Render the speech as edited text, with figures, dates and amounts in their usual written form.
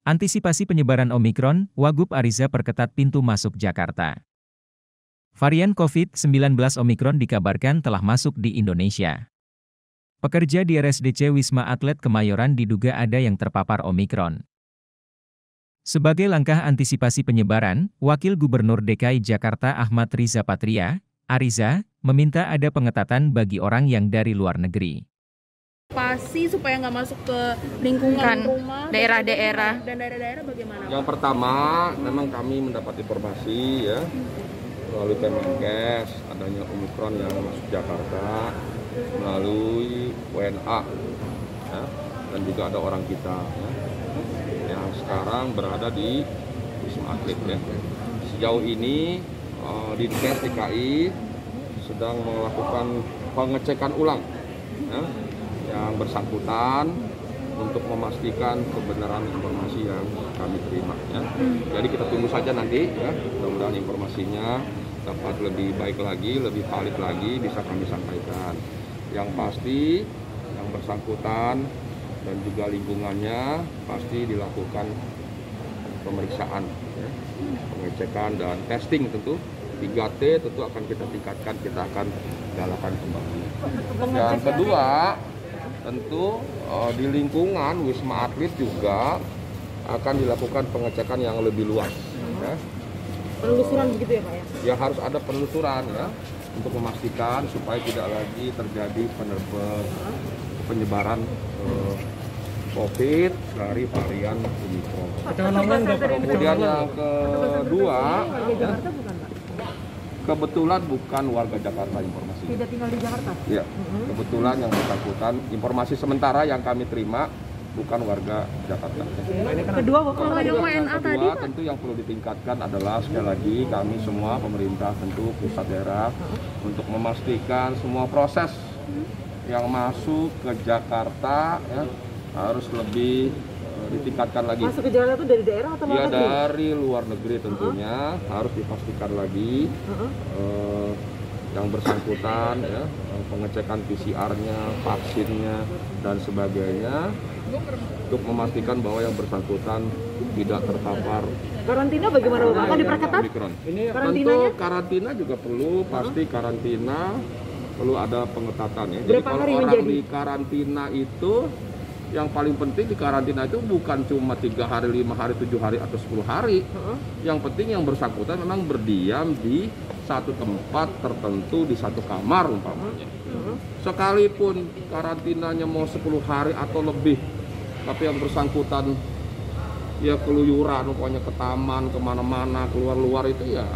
Antisipasi penyebaran Omikron, Wagub Ariza perketat pintu masuk Jakarta. Varian COVID-19 Omikron dikabarkan telah masuk di Indonesia. Pekerja di RSDC Wisma Atlet Kemayoran diduga ada yang terpapar Omikron. Sebagai langkah antisipasi penyebaran, Wakil Gubernur DKI Jakarta Ahmad Riza Patria, Ariza, meminta ada pengetatan bagi orang yang dari luar negeri. Pasti supaya nggak masuk ke lingkungan rumah, daerah-daerah. Dan daerah-daerah bagaimana? Yang pertama, memang kami mendapat informasi ya melalui Kemenkes adanya Omikron yang masuk Jakarta melalui WNA ya, dan juga ada orang kita ya, yang sekarang berada di Wisma Atlet ya. Sejauh ini Dinkes DKI sedang melakukan pengecekan ulang ya, yang bersangkutan untuk memastikan kebenaran informasi yang kami terima ya. Jadi kita tunggu saja nanti ya, mudah-mudahan informasinya dapat lebih baik lagi, lebih valid lagi bisa kami sampaikan. Yang pasti yang bersangkutan dan juga lingkungannya pasti dilakukan pemeriksaan ya, pengecekan dan testing tentu. 3T tentu akan kita tingkatkan, kita akan galakan kembali. Yang kedua, tentu di lingkungan Wisma Atlet juga akan dilakukan pengecekan yang lebih luas. Ya. Penelusuran begitu ya Pak ya? Ya harus ada penelusuran ya untuk memastikan supaya tidak lagi terjadi penyebaran COVID dari varian Omikron. Kemudian yang kedua, ya, kebetulan bukan warga Jakarta informasinya. Tidak tinggal di Jakarta? Iya, kebetulan yang bersangkutan, informasi sementara yang kami terima bukan warga Jakarta. Kedua, kalau ada WNA tadi Pak? Tentu yang perlu ditingkatkan adalah sekali lagi kami semua pemerintah tentu pusat daerah untuk memastikan semua proses yang masuk ke Jakarta ya, harus lebih ditingkatkan lagi. Masuk ke Jakarta itu dari daerah atau ya, dari luar negeri tentunya harus dipastikan lagi yang bersangkutan ya, pengecekan PCR-nya, vaksinnya dan sebagainya untuk memastikan bahwa yang bersangkutan tidak terpapar. Karantina bagaimana Pak? Akan diperketat? Ini tentu karantina juga perlu, pasti karantina perlu ada pengetatan ya. Jadi kalau orang di karantina itu yang paling penting di karantina itu bukan cuma 3 hari, 5 hari, 7 hari, atau 10 hari. Yang penting yang bersangkutan memang berdiam di satu tempat tertentu, di satu kamar umpamanya. Sekalipun karantinanya mau 10 hari atau lebih, tapi yang bersangkutan ya keluyuran, pokoknya ke taman, kemana-mana, keluar-luar itu ya